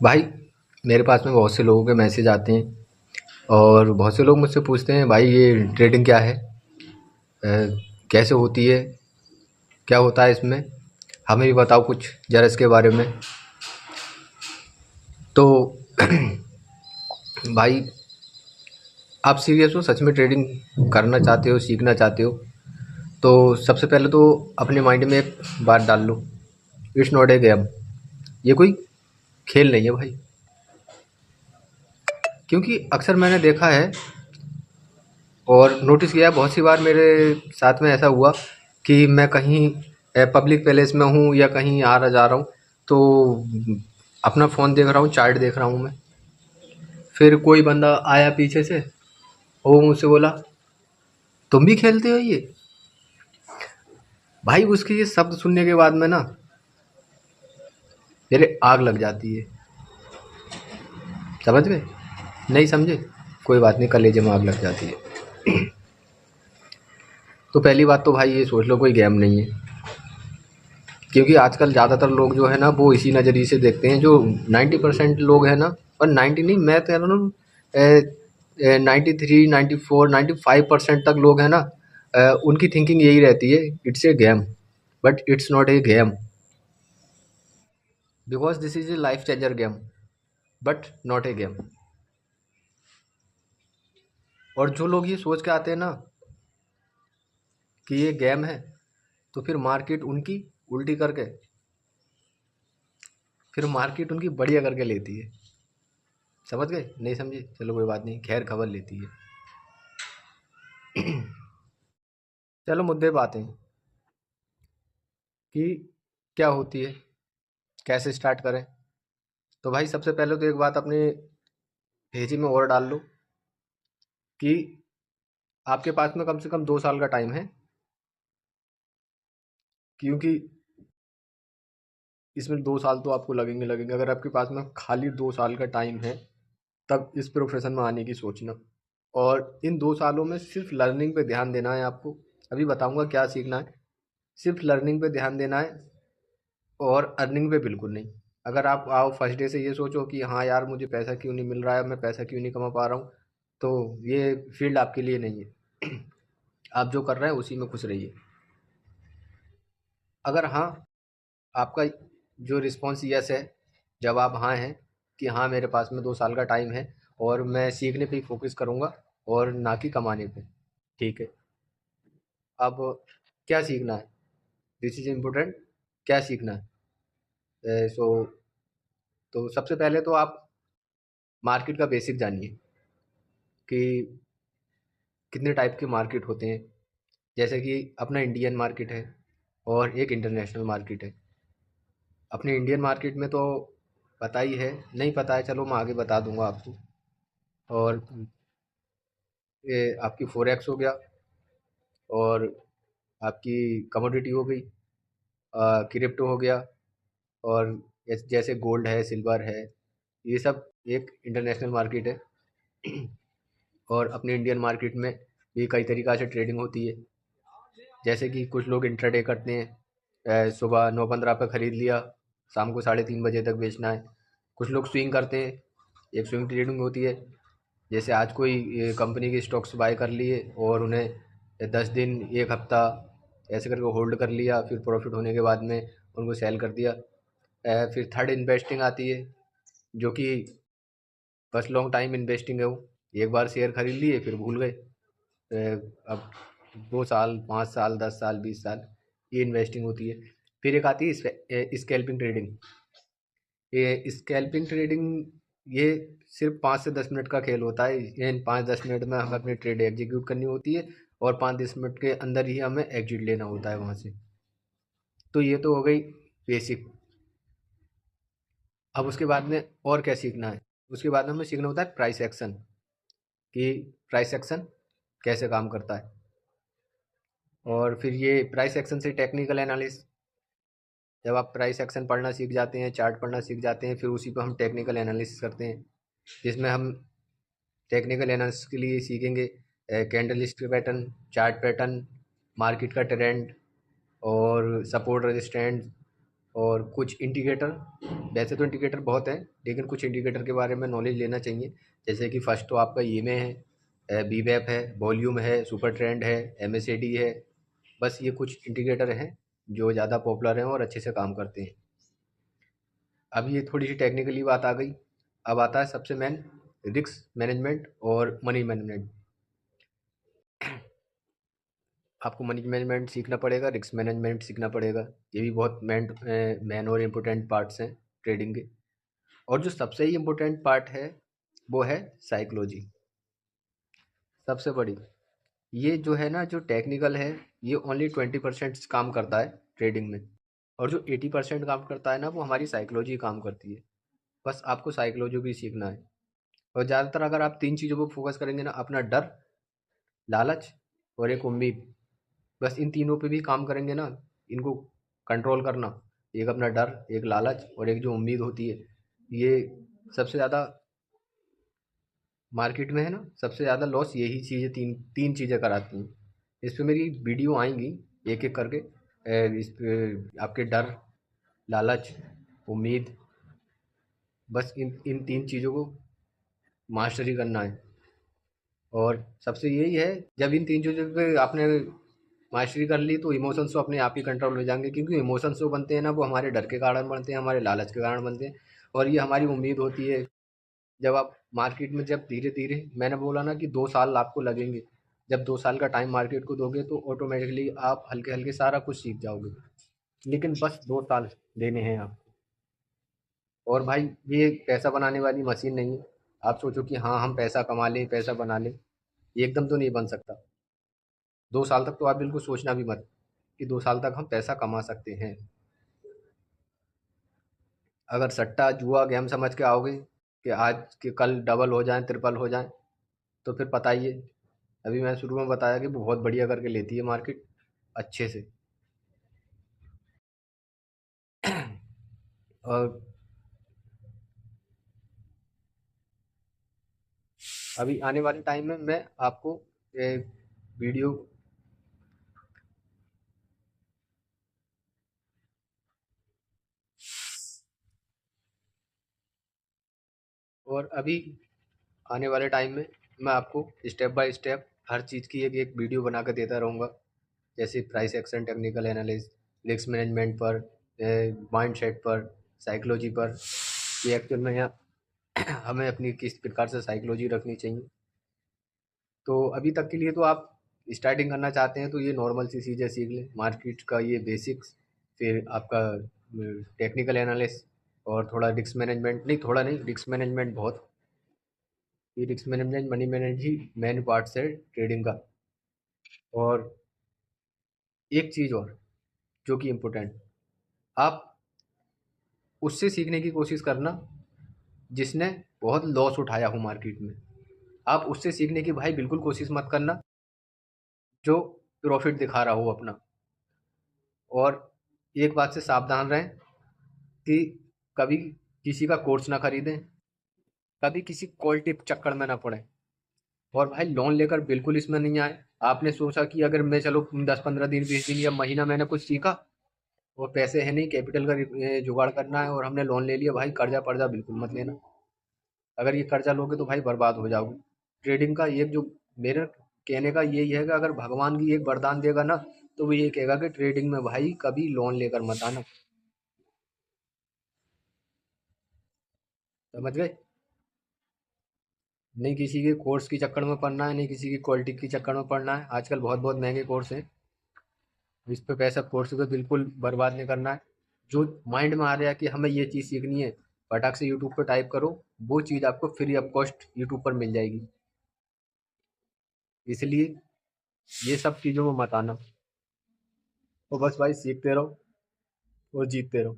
भाई मेरे पास में बहुत से लोगों के मैसेज आते हैं और बहुत से लोग मुझसे पूछते हैं भाई ये ट्रेडिंग क्या है, कैसे होती है, क्या होता है इसमें, हमें भी बताओ कुछ ज़रा इसके बारे में। तो भाई आप सीरियस हो, सच में ट्रेडिंग करना चाहते हो, सीखना चाहते हो, तो सबसे पहले तो अपने माइंड में एक बात डाल लो, इट्स नॉट ए गेम। ये कोई खेल नहीं है भाई। क्योंकि अक्सर मैंने देखा है और नोटिस किया है, बहुत सी बार मेरे साथ में ऐसा हुआ कि मैं कहीं पब्लिक प्लेस में हूँ या कहीं आ रहा जा रहा हूँ, तो अपना फ़ोन देख रहा हूँ, चार्ट देख रहा हूँ मैं। फिर कोई बंदा आया पीछे से, वो मुझसे बोला, तुम भी खेलते हो ये? भाई उसके ये शब्द सुनने के बाद में ना मेरे आग लग जाती है। समझ गए? नहीं समझे? कोई बात नहीं, कलेजे में आग लग जाती है। तो पहली बात तो भाई ये सोच लो कोई गेम नहीं है। क्योंकि आजकल ज़्यादातर लोग जो है ना वो इसी नज़रिए से देखते हैं, जो 90% लोग हैं ना, और 90 नहीं, मैं कह रहा हूँ 93, 94, 95% तक लोग हैं ना, उनकी थिंकिंग यही रहती है, it's a game, but it's not a game, because this is a life changer game, but not a game. और जो लोग ये सोच के आते हैं ना कि ये गेम है, तो फिर मार्केट उनकी बढ़िया करके लेती है। समझ गए? नहीं समझे? चलो कोई बात नहीं, खैर खबर लेती है। चलो मुद्दे पे आते हैं कि क्या होती है, कैसे स्टार्ट करें। तो भाई सबसे पहले तो एक बात अपने भेजी में और डाल लो कि आपके पास में कम से कम 2 साल का टाइम है। क्योंकि इसमें 2 साल तो आपको लगेंगे। अगर आपके पास में खाली 2 साल का टाइम है, तब इस प्रोफेशन में आने की सोचना। और इन 2 सालों में सिर्फ लर्निंग पे ध्यान देना है आपको। अभी बताऊंगा क्या सीखना है। सिर्फ लर्निंग पे ध्यान देना है और अर्निंग पे बिल्कुल नहीं। अगर आप आओ फर्स्ट डे से ये सोचो कि हाँ यार मुझे पैसा क्यों नहीं मिल रहा है, मैं पैसा क्यों नहीं कमा पा रहा हूँ, तो ये फील्ड आपके लिए नहीं है। आप जो कर रहे हैं उसी में खुश रहिए। अगर हाँ, आपका जो रिस्पॉन्स यस है, जवाब हाँ है कि हाँ मेरे पास में 2 साल का टाइम है और मैं सीखने पे ही फोकस करूँगा और ना कि कमाने पे, ठीक है। अब क्या सीखना है, दिस इज इम्पोर्टेंट। क्या सीखना है? सो तो सबसे पहले तो आप मार्केट का बेसिक जानिए कि कितने टाइप के मार्केट होते हैं। जैसे कि अपना इंडियन मार्केट है और एक इंटरनेशनल मार्केट है। अपने इंडियन मार्केट में तो पता ही है, नहीं पता है चलो मैं आगे बता दूंगा आपको। और ये आपकी फॉरेक्स हो गया, और आपकी कमोडिटी हो गई, क्रिप्टो हो गया, और जैसे गोल्ड है, सिल्वर है, ये सब एक इंटरनेशनल मार्केट है। और अपने इंडियन मार्केट में भी कई तरीक़ा से ट्रेडिंग होती है। जैसे कि कुछ लोग इंट्राडे करते हैं, सुबह 9:15 पे ख़रीद लिया, शाम को 3:30 बजे तक बेचना है। कुछ लोग स्विंग करते हैं, एक स्विंग ट्रेडिंग होती है। जैसे आज कोई कंपनी के स्टॉक्स बाय कर लिए और उन्हें 10 दिन, एक हफ्ता ऐसे करके होल्ड कर लिया, फिर प्रॉफिट होने के बाद में उनको सेल कर दिया। फिर थर्ड इन्वेस्टिंग आती है, जो कि बस लॉन्ग टाइम इन्वेस्टिंग है वो। एक बार शेयर खरीद लिए फिर भूल गए। अब 2 साल, 5 साल, 10 साल, 20 साल, ये इन्वेस्टिंग होती है। फिर एक आती है स्कैल्पिंग ट्रेडिंग। ये स्कैल्पिंग ट्रेडिंग, ये सिर्फ 5 से 10 मिनट का खेल होता है। इन 5-10 मिनट में हमें अपनी ट्रेड एग्जीक्यूट करनी होती है और 5-10 मिनट के अंदर ही हमें एग्जिट लेना होता है वहाँ से। तो ये तो हो गई बेसिक। अब उसके बाद में और क्या सीखना है? उसके बाद में हमें सीखना होता है प्राइस एक्शन, कि प्राइस एक्शन कैसे काम करता है। और फिर ये प्राइस एक्शन से टेक्निकल एनालिसिस, जब आप प्राइस एक्शन पढ़ना सीख जाते हैं, चार्ट पढ़ना सीख जाते हैं, फिर उसी पर हम टेक्निकल एनालिसिस करते हैं, जिसमें हम टेक्निकल एनालिसिस के लिए सीखेंगे candlestick pattern, chart pattern, market का ट्रेंड और सपोर्ट रेजिस्टेंस, और कुछ इंडिकेटर। वैसे तो इंडिकेटर बहुत हैं, लेकिन कुछ इंडिकेटर के बारे में नॉलेज लेना चाहिए। जैसे कि फर्स्ट तो आपका ईएमए है, बीवैप है, वॉल्यूम है, सुपर ट्रेंड है, एमएसएडी है। बस ये कुछ इंडिकेटर हैं जो ज़्यादा पॉपुलर हैं और अच्छे से काम करते हैं। अब ये थोड़ी सी टेक्निकली बात आ गई। अब आता है सबसे मेन, रिस्क मैनेजमेंट और मनी मैनेजमेंट। आपको मनी मैनेजमेंट सीखना पड़ेगा, रिस्क मैनेजमेंट सीखना पड़ेगा। ये भी बहुत मेन और इम्पोर्टेंट पार्ट्स हैं ट्रेडिंग के। और जो सबसे ही इम्पोर्टेंट पार्ट है वो है साइकोलॉजी, सबसे बड़ी। ये जो है ना, जो टेक्निकल है, ये ओनली 20% काम करता है ट्रेडिंग में। और जो 80% काम करता है ना, वो हमारी साइकोलॉजी काम करती है। बस आपको साइकोलॉजी भी सीखना है। और ज़्यादातर अगर आप 3 चीज़ों पर फोकस करेंगे ना, अपना डर, लालच और एक उम्मीद, बस इन तीनों पे भी काम करेंगे ना, इनको कंट्रोल करना, एक अपना डर, एक लालच और एक जो उम्मीद होती है, ये सबसे ज़्यादा मार्केट में है ना, सबसे ज़्यादा लॉस यही चीज़ें, तीन तीन चीज़ें कराती हैं। इस पे मेरी वीडियो आएंगी एक एक करके। इस पे आपके डर, लालच, उम्मीद, बस इन इन तीन चीज़ों को मास्टरी करना है। और सबसे यही है, जब इन तीन चीज़ों पे आपने मास्टरी कर ली तो इमोशंस तो अपने आप ही कंट्रोल हो जाएंगे। क्योंकि इमोशंस जो बनते हैं ना, वो हमारे डर के कारण बनते हैं, हमारे लालच के कारण बनते हैं। और ये हमारी उम्मीद होती है। जब आप मार्केट में, जब धीरे धीरे, मैंने बोला ना कि 2 साल आपको लगेंगे, जब 2 साल का टाइम मार्केट को दोगे तो ऑटोमेटिकली आप हल्के हल्के सारा कुछ सीख जाओगे। लेकिन बस 2 साल देने हैं आप। और भाई, ये पैसा बनाने वाली मशीन नहीं है। आप सोचो कि हाँ, हम पैसा कमा लें, पैसा बना लें, ये एकदम तो नहीं बन सकता। 2 साल तक तो आप बिल्कुल सोचना भी मत कि 2 साल तक हम पैसा कमा सकते हैं। अगर सट्टा जुआ गेम समझ के आओगे कि आज के कल डबल हो जाए, ट्रिपल हो जाए, तो फिर पता ही है। अभी मैं शुरू में बताया कि वो बहुत बढ़िया करके लेती है मार्केट, अच्छे से। और अभी आने वाले टाइम में मैं आपको एक वीडियो। और अभी आने वाले टाइम में मैं आपको स्टेप बाय स्टेप हर चीज़ की एक एक वीडियो बना कर देता रहूँगा। जैसे price action, technical analysis, risk management पर, माइंड सेट पर, साइकोलॉजी पर, कि एक्चुअल में यहाँ हमें अपनी किस प्रकार से साइकोलॉजी रखनी चाहिए। तो अभी तक के लिए तो आप स्टार्टिंग करना चाहते हैं तो ये नॉर्मल सी चीज़ें सीख लें, मार्केट का ये बेसिक्स, फिर आपका टेक्निकल एनालिसिस, और थोड़ा रिस्क मैनेजमेंट, नहीं थोड़ा नहीं, रिस्क मैनेजमेंट बहुत। ये रिस्क मैनेजमेंट, मनी मैनेज ही मेन पार्ट्स है ट्रेडिंग का। और एक चीज़ और जो कि इम्पोर्टेंट, आप उससे सीखने की कोशिश करना जिसने बहुत लॉस उठाया हो मार्केट में। आप उससे सीखने की भाई बिल्कुल कोशिश मत करना जो प्रॉफिट दिखा रहा हो अपना। और एक बात से सावधान रहें कि कभी किसी का कोर्स ना खरीदें, कभी किसी क्वालिटी चक्कर में ना पड़े। और भाई, लोन लेकर बिल्कुल इसमें नहीं आए। आपने सोचा कि अगर मैं, चलो 10-15 दिन, 20 दिन या महीना मैंने कुछ सीखा और पैसे है नहीं, कैपिटल का जुगाड़ करना है और हमने लोन ले लिया, भाई कर्जा पर्जा बिल्कुल मत लेना। अगर ये कर्जा लोगे तो भाई बर्बाद हो जाओगे। ट्रेडिंग का एक जो, मेरे कहने का यही है कि अगर भगवान की एक वरदान देगा ना, तो वो ये कहेगा कि ट्रेडिंग में भाई कभी लोन लेकर मत आना। समझ गए? नहीं किसी के कोर्स के चक्कर में पड़ना है, नहीं किसी की क्वालिटी के चक्कर में पड़ना है। आजकल बहुत बहुत महंगे कोर्स हैं, इस पे पैसा कोर्स पे बिल्कुल बर्बाद नहीं करना है। जो माइंड में आ रहा है कि हमें ये चीज़ सीखनी है, फटाक से यूट्यूब पर टाइप करो, वो चीज़ आपको फ्री ऑफ कॉस्ट यूट्यूब पर मिल जाएगी। इसलिए ये सब चीज़ों में मत आना। और बस भाई सीखते रहो और जीतते रहो।